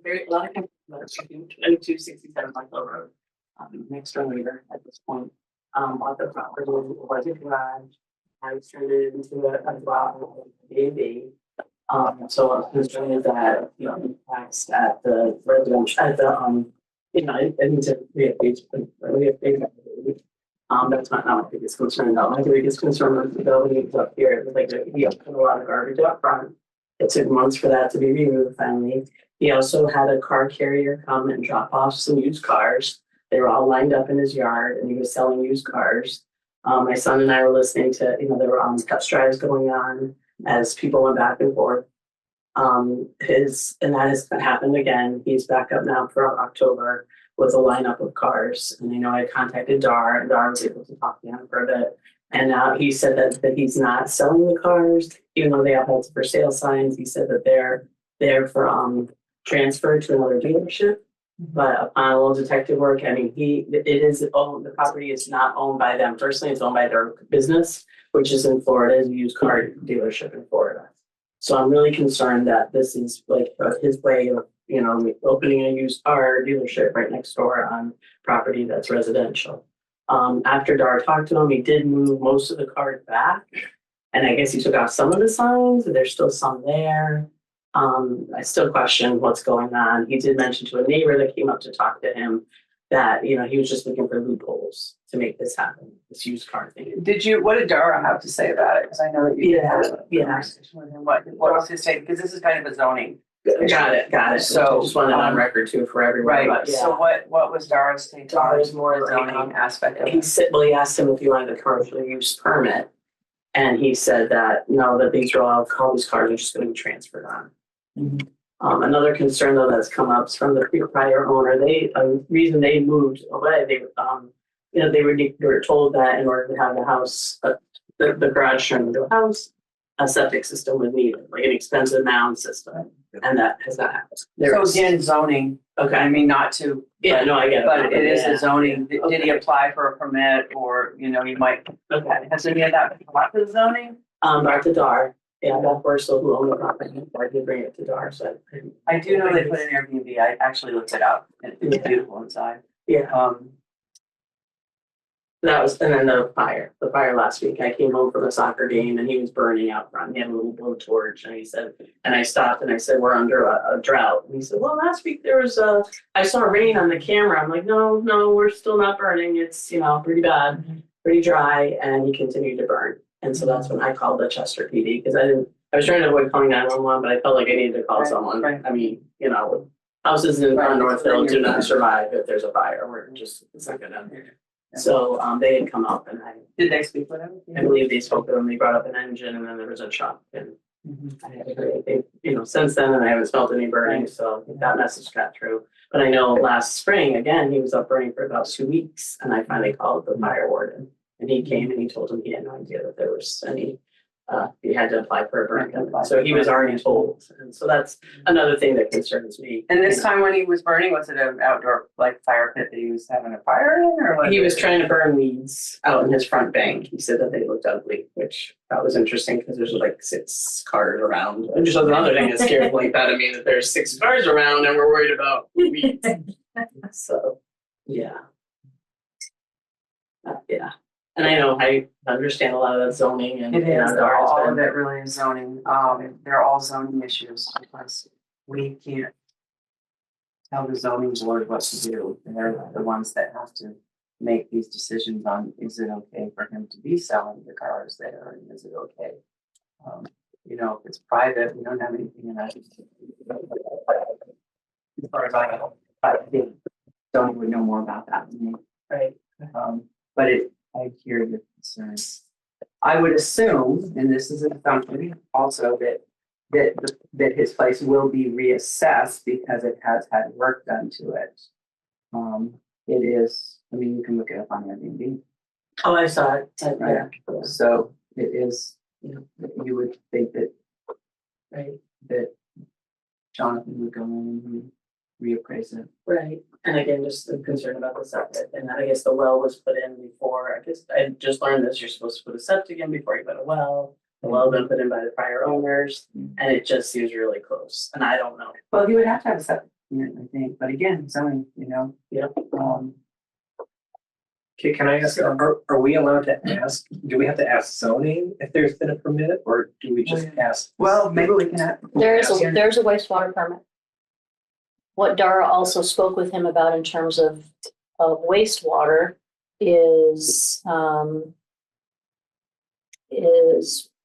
Very, a lot of companies that are 2267 Buffalo Road, next door neighbor at this point. Bought the property, was a garage. I was turned it into a block B&B. So I'm concerned that, impacts at the residential, at the, I need to that's not my biggest concern though. My biggest concern was the building up here. It was like, he put a lot of garbage up front. It took months for that to be removed finally. He also had a car carrier come and drop off some used cars. They were all lined up in his yard and he was selling used cars. My son and I were listening to, there were test drives going on as people went back and forth. And that has happened again. He's back up now for October with a lineup of cars. And I contacted Dar, and Dar was able to talk to him for a bit. And now he said that he's not selling the cars, even though they have had for sale signs. He said that they're there for transfer to another dealership. But upon a little detective work, it is owned. The property is not owned by them personally. It's owned by their business, which is in Florida, is a used car dealership in Florida. So I'm really concerned that this is like his way of, opening a used car dealership right next door on property that's residential. After Dar talked to him, he did move most of the cars back. And I guess he took out some of the signs, and there's still some there. I still question what's going on. He did mention to a neighbor that came up to talk to him that, he was just looking for loopholes to make this happen, this used car thing. What did Dara have to say about it? Because I know that you did have a conversation with him. What was his take? Because this is kind of a zoning. Got it. So I just wanted on record too for everyone. Right. But, yeah. So what was Dara's take? Dara's more the zoning aspect of it. He asked him if he wanted a commercial use permit. And he said that no, that these cars are just going to be transferred on. Mm-hmm. Another concern though that's come up is from the prior owner. Reason they moved away, they were told that in order to have the house, the garage turned into a house, a septic system was needed, like an expensive mound system, and that has not happened. So again, zoning. Okay, I mean not to. Yeah, no, I get it. But it is a zoning. Did he apply for a permit, or he might? Okay, has any of that come up with zoning? Dr. Dar. Yeah, that person who owned the property, I did bring it to Dar. So I do know they put an Airbnb. I actually looked it up. It's beautiful inside. Yeah. That was, and then the fire last week. I came home from a soccer game and he was burning out front. He had a little blowtorch, and he said, and I stopped and I said, "We're under a drought." And he said, "Well, last week there was I saw rain on the camera." I'm like, no, we're still not burning. It's pretty bad, pretty dry, and he continued to burn. And so that's when I called the Chester PD because I was trying to avoid calling 911, but I felt like I needed to call someone. Right. I mean, houses in Northfield do not survive if there's a fire. It's not gonna. Yeah. So they had come up and did they speak with him? I believe they spoke to him. They brought up an engine and then there was a shock. And I haven't heard anything, since then, and I haven't smelled any burning. So that message got through. But I know last spring, again, he was up burning for about 2 weeks, and I finally called the fire warden. And he came and he told him he had no idea that there was any, he had to apply for a burn. So he was already told. And so that's another thing that concerns me. And this time when he was burning, was it an outdoor fire pit that he was having a fire in? Or he was trying to burn weeds out in his front bank. He said that they looked ugly, which that was interesting because there's 6 cars around. And just another thing that scared like that. I mean, that there's 6 cars around and we're worried about weeds. So, yeah. Yeah. And I know I understand a lot of that zoning and it is, all of it really is zoning. They're all zoning issues because we can't tell the zoning board what to do. They're the ones that have to make these decisions on is it okay for him to be selling the cars there, and is it okay? If it's private, we don't have anything in that. As far as I know, I think zoning would know more about that than me. Right. But I hear your concerns. I would assume, and this is an assumption also, that his place will be reassessed because it has had work done to it. It is. I mean, you can look it up on Airbnb. Oh, I saw it. Right. Yeah. So it is. You would think that, right? That Jonathan would go in and reappraise it. Right. And again, just the concern about the septic. And I guess the well was put in before. I just learned this. You're supposed to put a septic in before you put a well. The well been put in by the prior owners, and it just seems really close, and I don't know. Well, you would have to have a septic unit, I think, but again, zoning, you know. Yeah. Okay, can I ask, are we allowed to ask, do we have to ask zoning if there's been a permit, or do we just ask? Well, maybe we can. There's a wastewater permit. What Dara also spoke with him about in terms of wastewater is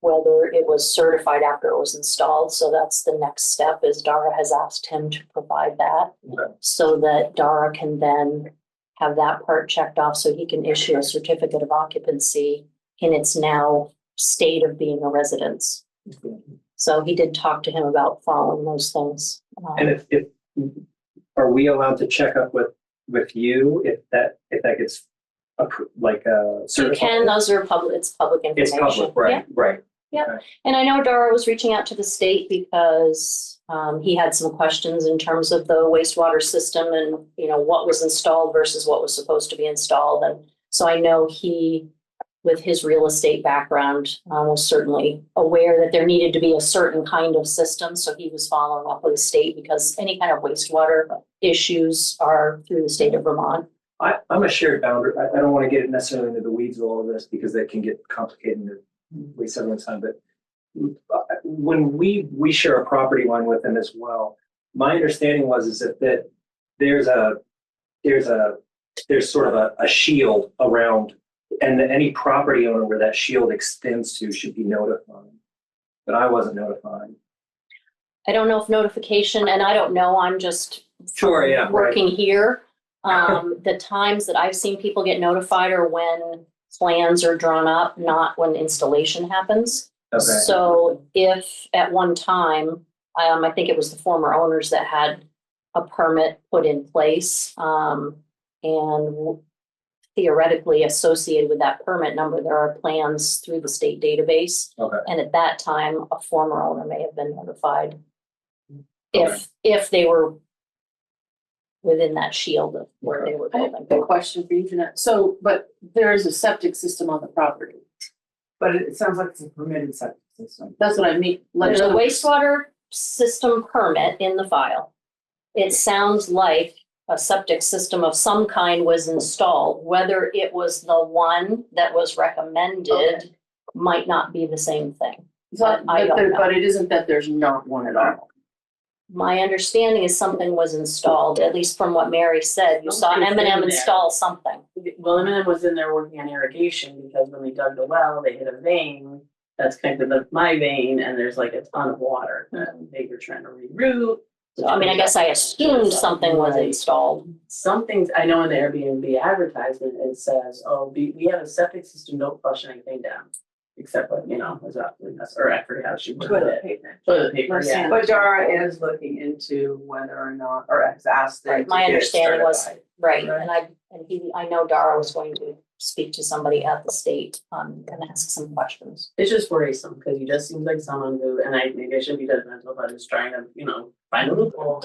whether it was certified after it was installed. So that's the next step, is Dara has asked him to provide that, Okay. so that Dara can then have that part checked off, so he can issue a certificate of occupancy in its now state of being a residence. So he did talk to him about following those things. And if, are we allowed to check up with you if that gets You certified? can, those are public, it's public It's information. public, right, right. And I know Dara was reaching out to the state because he had some questions in terms of the wastewater system and, you know, what was installed versus what was supposed to be installed. And so I know he, with his real estate background, was certainly aware that there needed to be a certain kind of system. So he was following up with the state, because any kind of wastewater issues are through the state of Vermont. I'm a shared boundary. I don't want to get necessarily into the weeds of all of this because that can get complicated and waste everyone's time. But when we share a property line with them as well, my understanding is that there's sort of a shield around, and that any property owner where that shield extends to should be notified. But I wasn't notified. I don't know if notification, and I don't know, I'm just Sure, yeah, right. working here. The times that I've seen people get notified are when plans are drawn up, not when installation happens. Okay. So if at one time, I think it was the former owners that had a permit put in place, and theoretically associated with that permit number, there are plans through the state database. Okay. And at that time, a former owner may have been notified if they were within that shield of where they were I have building. a question for you, Jeanette. So, but there is a septic system on the property. But it sounds like it's a permitted septic system. That's what I mean. Like, There's a wastewater system permit in the file. It sounds like a septic system of some kind was installed. Whether it was the one that was recommended Okay. might not be the same thing. but, I don't know. but it isn't that there's not one at all. My understanding is something was installed, at least from what Mary said. You saw Something's M&M in there. install something. Well, Eminem was in there working on irrigation, because when they dug the well, they hit a vein that's connected to my vein, and there's like a ton of water that they were trying to reroute. So, I mean, I guess I assumed something was Right. installed. Some things, I know in the Airbnb advertisement, it says, oh, we have a septic system, don't flush anything down. Except what, you know, was up, or I forgot how she put Toilet it. paper. Toilet paper, yeah. But Dara is looking into whether or not, or has asked them to My get understanding was, certified. right, Right. I know Dara was going to speak to somebody at the state, and ask some questions. It's just worrisome, because he just seems like someone who, and maybe I shouldn't be judgmental, but is trying to, you know, find a loophole.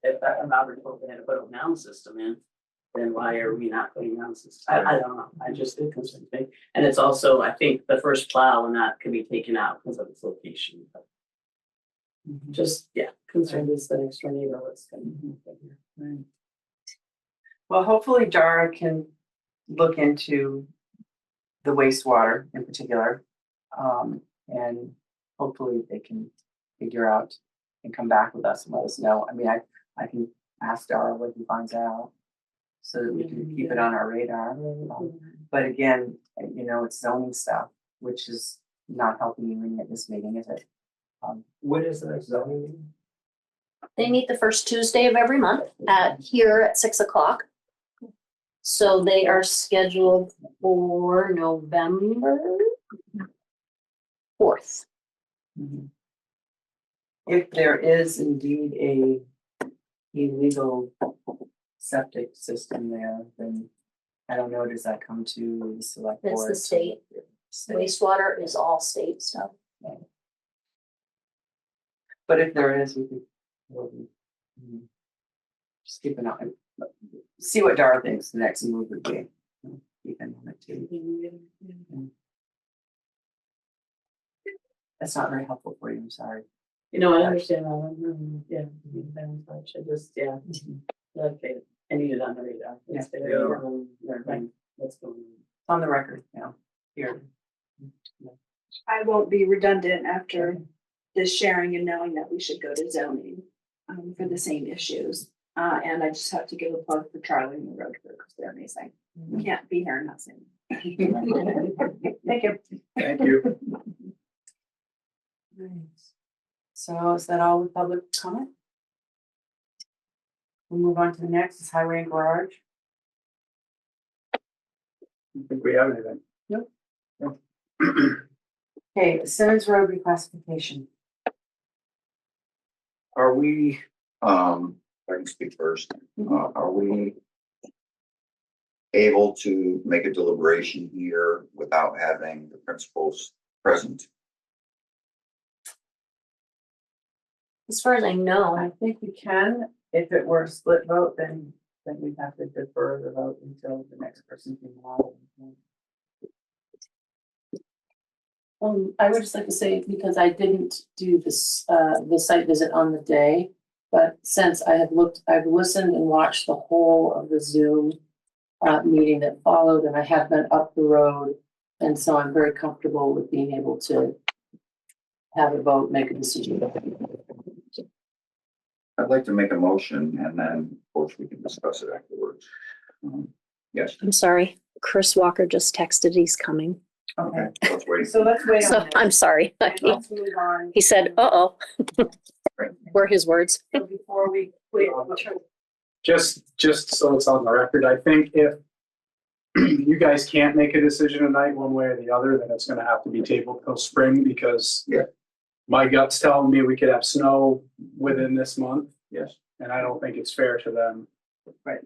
If that amount told they had to put a noun system in, then why are we not putting noun system? I don't know, it concerns me. And it's also, I think, the first plow, and that can be taken out because of its location. But just, yeah, concerned is the next door neighbor, what's gonna happen here. Right. Well, hopefully Dara can look into the wastewater in particular. And hopefully they can figure out and come back with us and let us know. I mean, I can ask Dara what he finds out, so that we can keep it on our radar. But again, you know, it's zoning stuff, which is not helping you in this meeting, is it? What is the zoning meeting? They meet the first Tuesday of every month here at 6:00. So they are scheduled for November 4th. Mhm. If there is indeed a illegal septic system there, then I don't know, does that come to the select board? It's the state. Wastewater is all state stuff. But if there is, we could, just keep an eye, see what Dara thinks the next move would be. Keep an eye on it too. That's not very helpful for you, I'm sorry. You know, I understand that, yeah, very much, I just, yeah, okay, I need it on the radar. It's Yeah. very, learning what's going on. On the record, here. I won't be redundant after this sharing and knowing that we should go to zoning for the same issues. And I just have to give a plug for Charlie and the road crew because they're amazing. We can't be here and not saying. Thank you. Thank you. So is that all with public comment? We'll move on to the next, is highway and garage. I think we have anything. Okay, Simmons Road reclassification. Are we, I can speak first, are we able to make a deliberation here without having the principals present? As far as I know, I think we can, if it were a split vote, then we'd have to defer the vote until the next person can allow. I would just like to say, because I didn't do this, the site visit on the day, but since I've listened and watched the whole of the Zoom meeting that followed, and I have been up the road, and so I'm very comfortable with being able to have a vote, make a decision. I'd like to make a motion and then, of course, we can discuss it afterwards. Yes, I'm sorry, Chris Walker just texted he's coming. Okay, let's wait. so let's wait So on I'm this. sorry. And let's move on. He said, uh-oh, were his words. So before we quit, Just so it's on the record, I think if you guys can't make a decision tonight, one way or the other, then it's gonna have to be tabled till spring because Yeah. my gut's telling me we could have snow within this month, Yes, and I don't think it's fair to them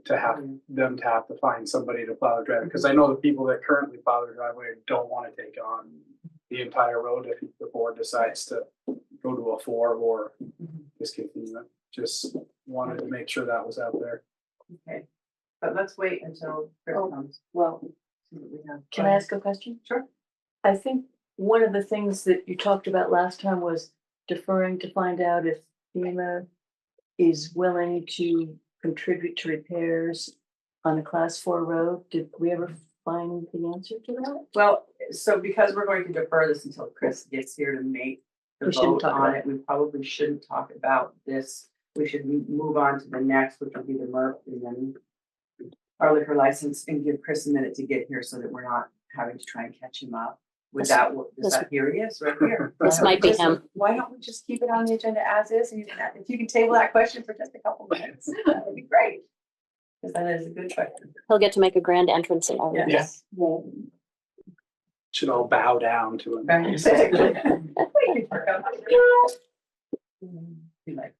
to have to find somebody to plow the driveway, because I know the people that currently plow the driveway don't want to take on the entire road if the board decides to go to a 4 or discontinue it. Just wanted to make sure that was out there. Okay, but let's wait until Chris comes. Well, See what we have. can I ask a question? Sure. I think one of the things that you talked about last time was deferring to find out if FEMA is willing to contribute to repairs on a class 4 road. Did we ever find the answer to that? Well, so because we're going to defer this until Chris gets here to make the We shouldn't vote talk on about it, we probably shouldn't talk about this. We should move on to the next, which will be the MERP, and then our liquor license, and give Chris a minute to get here so that we're not having to try and catch him up. With that, here he is, right here. This might be him. Why don't we just keep it on the agenda as is, and if you can table that question for just a couple minutes, that would be great. Because that is a good question. He'll get to make a grand entrance in our room. Yes. Should all bow down to him. Exactly. Be like.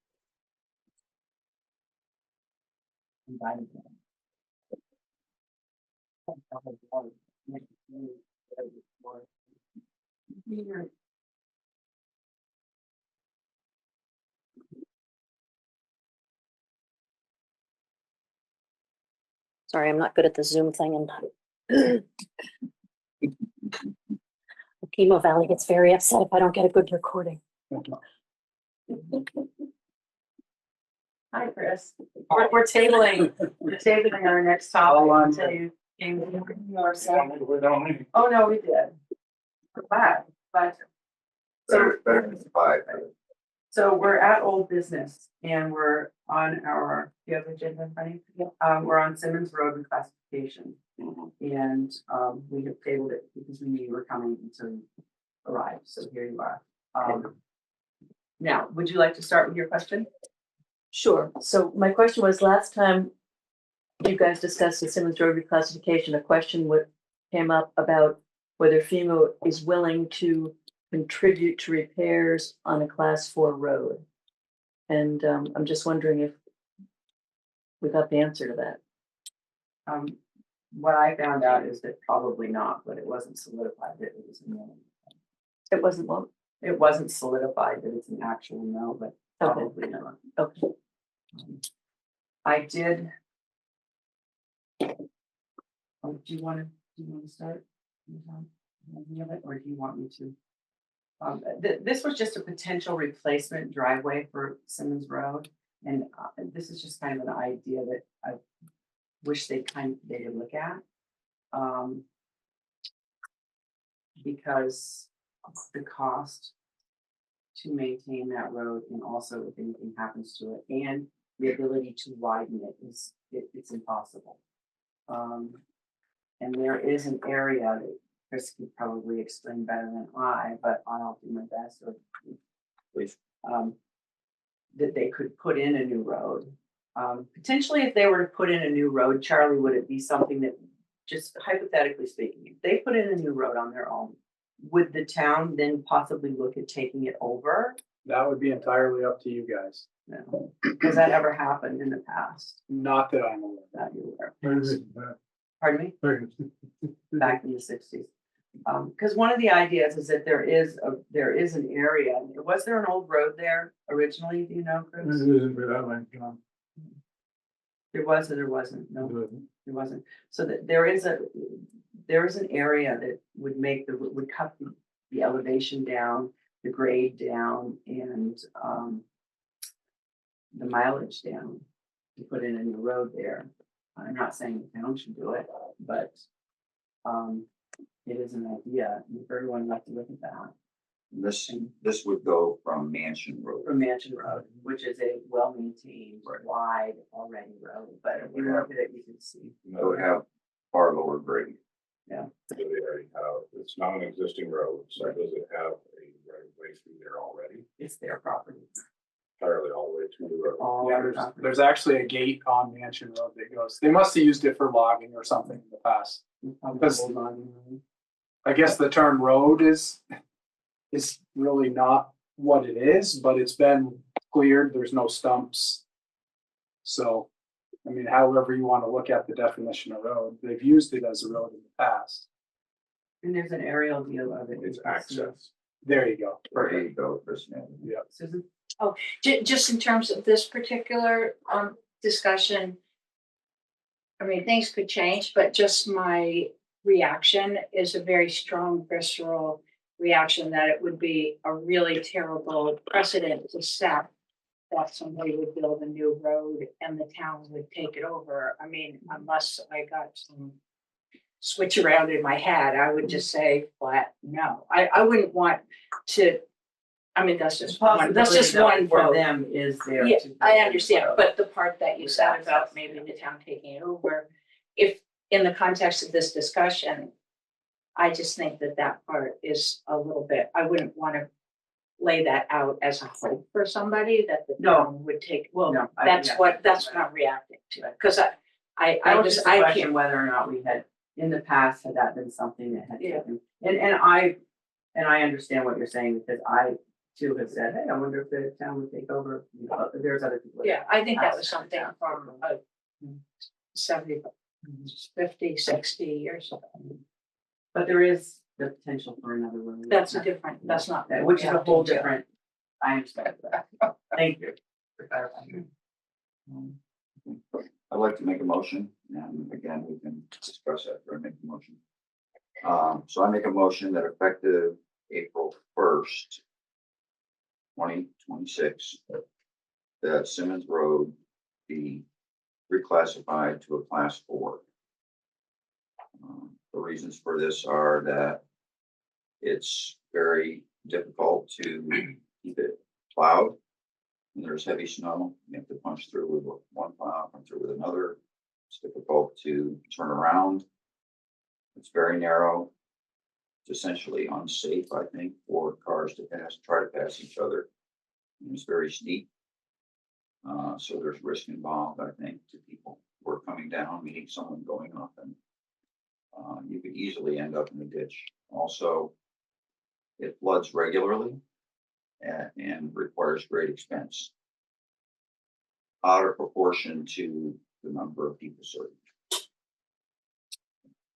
Inviting them. Sorry, I'm not good at the Zoom thing and Chemo Valley gets very upset if I don't get a good recording. Hi, Chris. We're tabling our next All on topic until you can more stuff. Oh, no, we did. But better than 5. so we're at old business and we're on our, do you have the agenda in front of you? We're on Simmons Road reclassification. And we have tabled it because we knew you were coming until you arrived, so here you are. Now, would you like to start with your question? Sure. So my question was, last time you guys discussed the Simmons Road reclassification, a question came up about whether FEMA is willing to contribute to repairs on a class 4 road. And I'm just wondering if we got the answer to that. What I found out is that probably not, but it wasn't solidified that it was a no. It wasn't long. It wasn't solidified that it's an actual no, but probably not. Okay. I did. Oh, do you want to start? Any of it, or do you want me to? This was just a potential replacement driveway for Simmons Road. And this is just kind of an idea that I wish they could look at. Because of the cost to maintain that road, and also if anything happens to it, and the ability to widen it's impossible. And there is an area that Chris could probably explain better than I, but I'll do my best. Please. That they could put in a new road. Potentially, if they were to put in a new road, Charlie, would it be something that, just hypothetically speaking, if they put in a new road on their own, would the town then possibly look at taking it over? That would be entirely up to you guys. No. Has that ever happened in the past? Not that I'm aware That you were. Pardon me? Back in the 60s. Because one of the ideas is that there is an area. Was there an old road there originally? Do you know, Chris? There was or there wasn't? No, there wasn't. So that there is an area that would cut the elevation down, the grade down, and the mileage down to put in a new road there. I'm not saying the town should do it, but it is an idea. If everyone would like to look at that. This would go from Mansion Road. From Mansion Road, which is a well-maintained, wide already road, but if you look at it, you can see. It would have far lower grade. It's not an existing road, so does it have a right of way through there already? It's their property. Entirely all the way to the road. All Yeah, their there's, property. there's actually a gate on Mansion Road that goes, they must have used it for logging or something in the past. Because I guess the term road is really not what it is, but it's been cleared, there's no stumps. So, I mean, however you want to look at the definition of road, they've used it as a road in the past. And there's an aerial view of it. It's access. There you go. There you go, Chris. Yeah. Susan? Just in terms of this particular discussion, I mean, things could change, but just my reaction is a very strong visceral reaction that it would be a really terrible precedent to set that somebody would build a new road and the town would take it over. I mean, unless I got some switch around in my head, I would just say flat no. I wouldn't want to. I mean, that's just one. That's just one for vote. them is there. Yeah, to I build a understand, road. but the part that you With said about access. maybe the town taking it over, if in the context of this discussion, I just think that part is a little bit, I wouldn't want to lay that out as a hope for somebody that the No. town would take, well, No, that's what I'm reacting to, because I I was just, just I question can't. whether or not we had, in the past, had that been something that had Yeah. taken, and I understand what you're saying, because I too have said, hey, I wonder if the town would take over, you know, there's other people. Yeah, I think that was Ask something them. from 70, 50, 60 years ago. But there is the potential for another road. That's a different, that's not. what Which we is a have to whole do. different, I understand that. Thank you for clarifying. I'd like to make a motion, and again, we can discuss after I make the motion. So I make a motion that effective April 1st, 2026, that Simmons Road be reclassified to a class 4. The reasons for this are that it's very difficult to keep it plowed. When there's heavy snow, you have to punch through with one plow, punch through with another. It's difficult to turn around. It's very narrow. It's essentially unsafe, I think, for cars to try to pass each other. And it's very steep. So there's risk involved, I think, to people who are coming down, meeting someone going up, and you could easily end up in a ditch. Also, it floods regularly and requires great expense, out of proportion to the number of people served.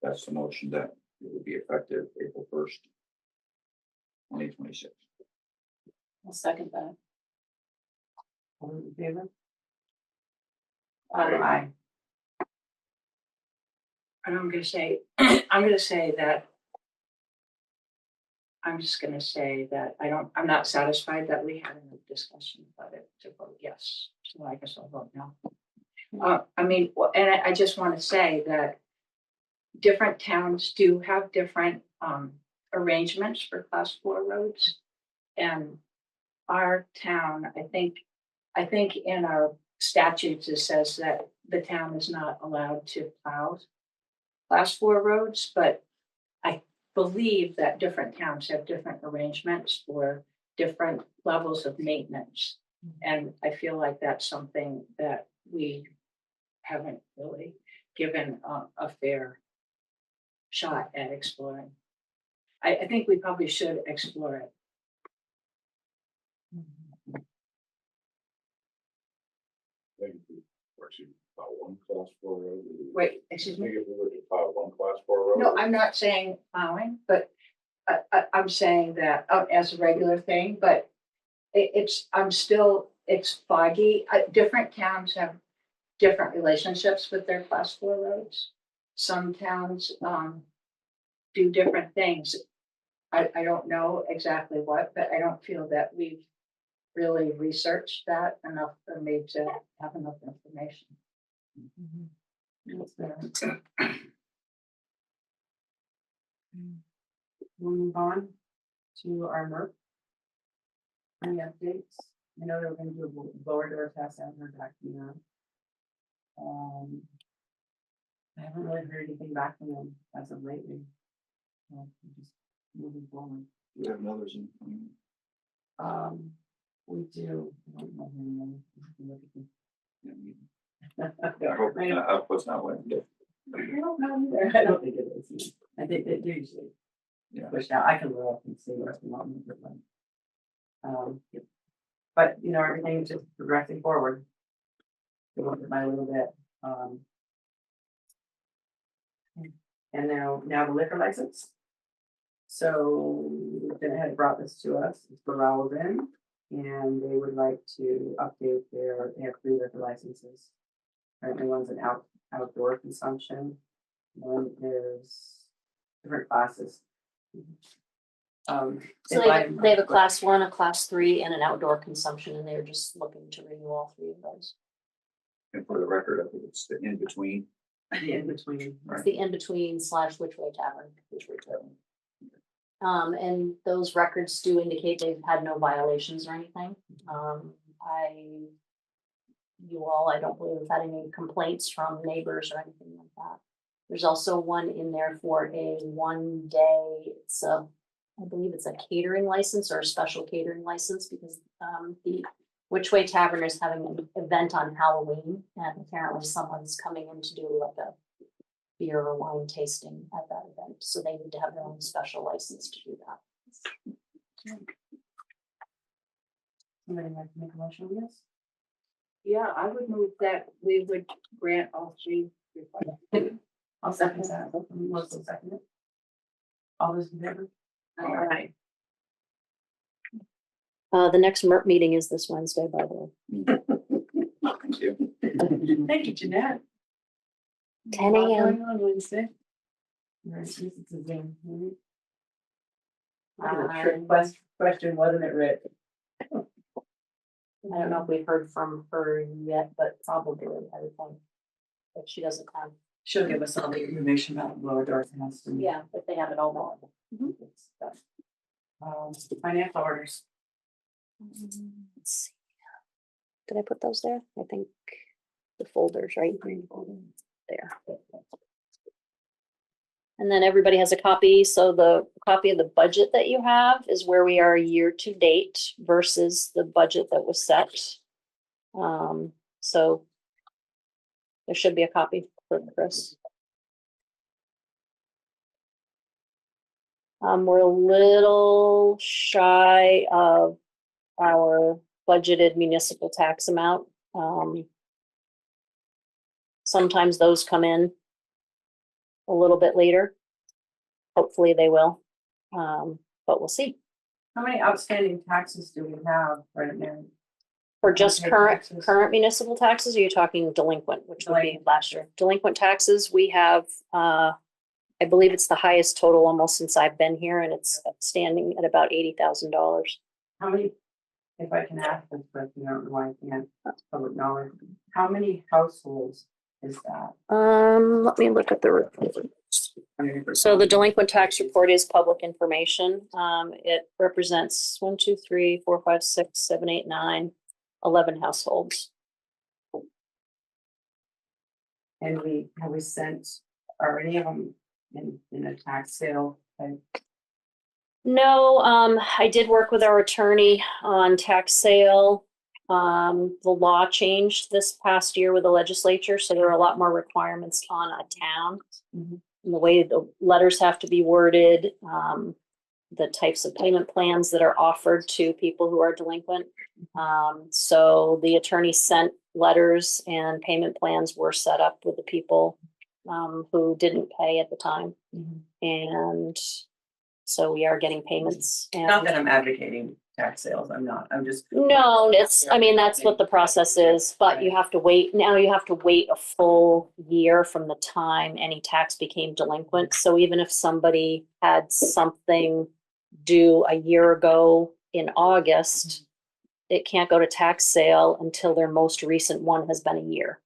That's the motion that it would be effective April 1st, 2026. I'll second that. All in favor? Aye. And I'm gonna say that I'm just gonna say that I'm not satisfied that we had a discussion about it to vote yes. So I guess I'll vote no. I mean, and I just want to say that different towns do have different arrangements for class 4 roads. And our town, I think in our statutes, it says that the town is not allowed to plow class 4 roads, but I believe that different towns have different arrangements for different levels of maintenance. And I feel like that's something that we haven't really given a fair shot at exploring. I think we probably should explore it. Maybe or actually one class 4 road. Wait, excuse I me? think if we were to plow one class 4 road. No, I'm not saying plowing, but I'm saying that as a regular thing, but it's foggy. Different towns have different relationships with their class 4 roads. Some towns do different things. I don't know exactly what, but I don't feel that we've really researched that enough for me to have enough information. We'll move on to our MERP. Any updates? I know they're gonna do a blower door test and we're back now. I haven't really heard anything back from them as of lately. So we're just moving forward. We have another Zoom. We do. I don't know her name. I have to look at I hope them. output's not what it I don't know either. I don't think it is. I think they usually Yeah. push out. I can look and see what's going on with them. But you know, everything's just progressing forward. Little bit by little bit. And now the liquor license. So Lieutenant had brought this to us, it's for Raoul Inn, and they would like to update they have 3 liquor licenses. Currently one's an outdoor consumption, one is different classes. So they have a class 1, a class 3, and an outdoor consumption, and they're just looking to renew all 3 of those. And for the record, I think it's the in between. The in between. It's the in-between / Which Way Tavern. And those records do indicate they've had no violations or anything. I don't believe we've had any complaints from neighbors or anything like that. There's also one in there for a 1-day, I believe it's a catering license or a special catering license because the Which Way Tavern is having an event on Halloween, and apparently someone's coming in to do like a beer or wine tasting at that event, so they need to have their own special license to do that. Somebody like to make a motion on this? Yeah, I would move that we would grant all 3 requests. I'll second that. Melissa will second it. All those in favor? All right. The next MERP meeting is this Wednesday, by the way. Thank you. Thank you, Jeanette. 10 a.m. Going on Wednesday. Right, this is a Zoom, right? Trick question, wasn't it, Rick? I don't know if we've heard from her yet, but probably everything. If she doesn't have. She'll give us all the information about the blower doors and house. Yeah, if they have it all done. Financial orders. Let's see. Did I put those there? I think the folders, right? There. And then everybody has a copy. So the copy of the budget that you have is where we are year to date versus the budget that was set. So there should be a copy for Chris. We're a little shy of our budgeted municipal tax amount. Sometimes those come in a little bit later. Hopefully they will, but we'll see. How many outstanding taxes do we have right now? For just Unpaid taxes. current municipal taxes, or you're talking delinquent, which would be Delinquent. last year? Delinquent taxes, we have, I I believe it's the highest total almost since I've been here, and it's standing at about $80,000. How many, if I can ask this, but you don't know why I can't, that's public knowledge, how many households is that? Let me look at the report. So the delinquent tax report is public information. It represents 1, 2, 3, 4, 5, 6, 7, 8, 9, 11 households. And have we sent, are any of them in a tax sale? No, I did work with our attorney on tax sale. The law changed this past year with the legislature, so there are a lot more requirements on a town. Mhm. And the way the letters have to be worded, the types of payment plans that are offered to people who are delinquent. So the attorney sent letters and payment plans were set up with the people who didn't pay at the time. And so we are getting payments. And Not that I'm advocating tax sales, I'm not, I'm just. no, I mean, that's what the process is, but you have to wait, now you have to wait a full year from the time any tax became delinquent. So even if somebody had something due a year ago in August, it can't go to tax sale until their most recent one has been a year.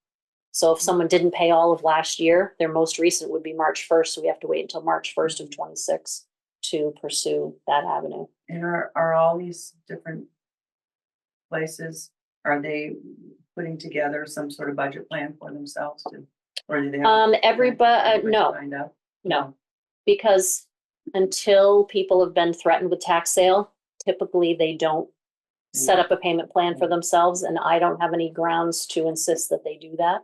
So if someone didn't pay all of last year, their most recent would be March 1st, so we have to wait until March 1st of 26 to pursue that avenue. And are all these different places, are they putting together some sort of budget plan for themselves to, or do they have? Everybody, no, Find out? no, because until people have been threatened with tax sale, typically they don't set up a payment plan for themselves, and I don't have any grounds to insist that they do that.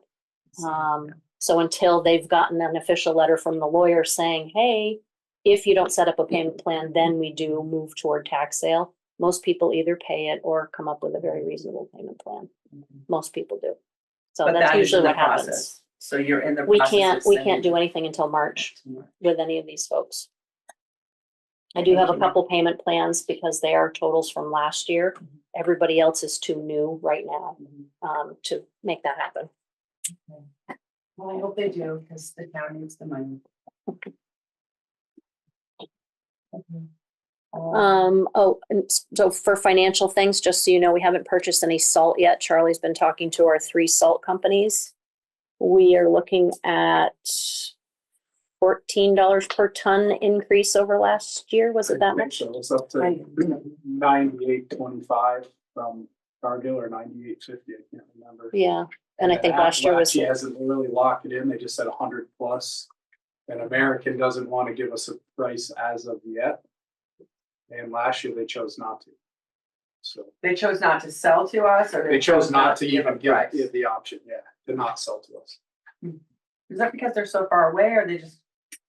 So until they've gotten an official letter from the lawyer saying, hey, if you don't set up a payment plan, then we do move toward tax sale. Most people either pay it or come up with a very reasonable payment plan. Most people do. So But that's that is usually in the what happens. process. So you're in the We process. can't, of we sending can't do them anything until March to March. with any of these folks. I do have a couple payment plans because they are totals from last year. Everybody else is too new right now to make that happen. Well, I hope they do, because the town needs the money. And so for financial things, just so you know, we haven't purchased any salt yet. Charlie's been talking to our 3 salt companies. We are looking at $14 per ton increase over last year. Was it that much? So it's up to 98.25 from Cargill or 98.50, I can't remember. Yeah, and I think last year was. She hasn't really locked it in. They just said 100 plus. And American doesn't want to give us a price as of yet. And last year they chose not to. So They chose not to sell to us, or they chose not to give a even give price? it the option, to not sell to us. Is that because they're so far away, or they just?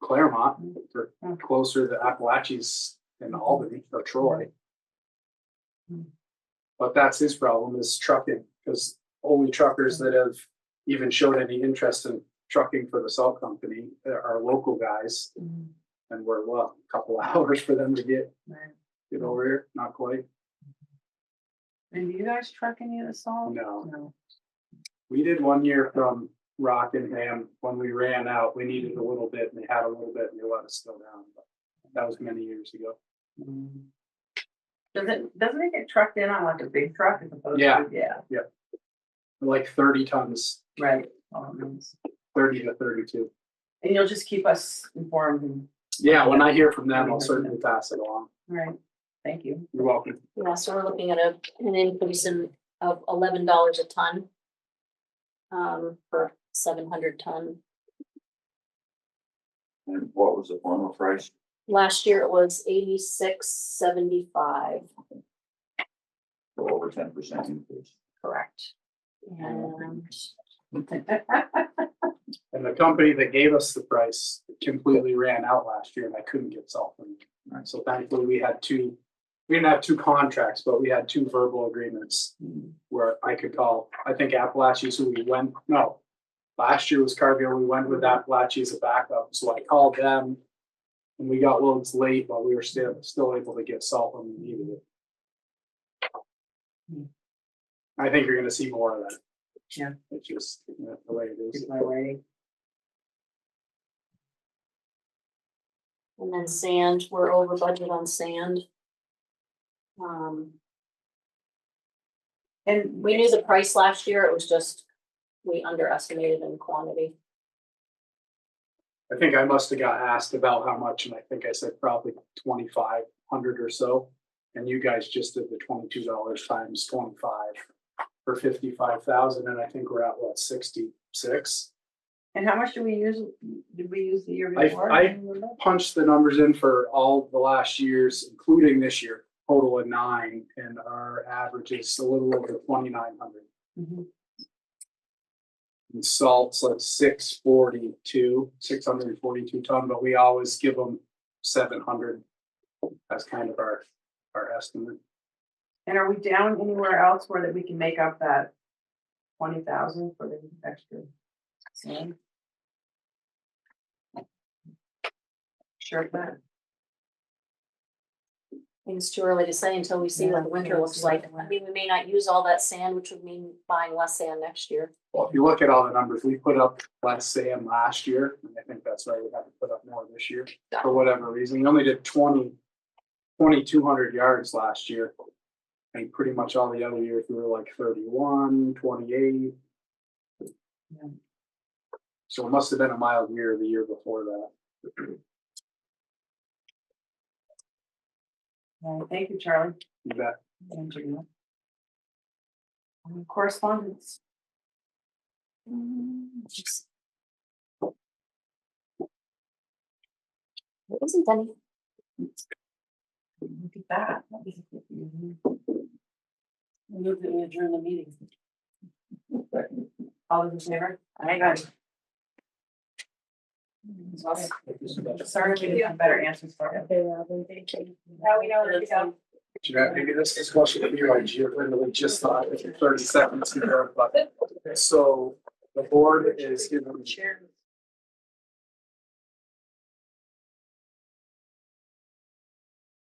Claremont, they're closer to Appalachians than Albany or Troy. But that's his problem, is trucking, because only truckers that have even showed any interest in trucking for the salt company are local guys. And we're a couple hours for them to get over here, not quite. And do you guys truck any of the salt? No. We did one year from Rockingham. When we ran out, we needed a little bit, and they had a little bit, and they let us go down. But that was many years ago. Doesn't it get trucked in on like a big truck as opposed Yeah. to? Like 30 tons, Right. 30 to 32. And you'll just keep us informed. Yeah, when I hear from them, I'll certainly pass it along. Right. Thank you. You're welcome. Yeah, so we're looking at an increase of $11 a ton for 700 ton. And what was the former price? Last year it was 86.75. Over 10% increase. Correct. And And the company that gave us the price completely ran out last year, and I couldn't get salt from them. So thankfully we didn't have 2 contracts, but we had 2 verbal agreements where I could call, I think Appalachia, so last year was Cargill, we went with Appalachia as a backup. So I called them and we got loads late, but we were still able to get salt when we needed it. I think you're going to see more of that. Yeah. It's just the way it is. Keep my way. And then sand, we're over budget on sand. And We knew the price last year, it was just, we underestimated in quantity. I think I must have got asked about how much, and I think I said probably 2,500 or so. And you guys just did the $22 times 25 for 55,000, and I think we're at what, 66? and how much did we use the year I- before? I- Punched the numbers in for all the last years, including this year, total of 9, and our average is a little over 2,900. Mhm. And salt's like 642 ton, but we always give them 700 as kind of our estimate. And are we down anywhere else where that we can make up that 20,000 for the extra sand? Sure, that. I think it's too early to say until we see what the winter looks like. I mean, we may not use all that sand, which would mean buying less sand next year. Well, if you look at all the numbers, we put up less sand last year, and I think that's why we have to put up more this year, for whatever reason. We only did 2,200 yards last year. And pretty much all the other years, we were like 31, 28. Yeah. So it must have been a mild year the year before that. All right, thank you, Charlie. You bet. And Gina. Correspondence. There isn't any. Look at that. Move that we adjourn the meeting. All those in favor? Aye. Sorry, we didn't have better answers for it. Now we know where to go. Jeanette, maybe this discussion would be like, you literally just thought it was 30 seconds ago, but so the board is giving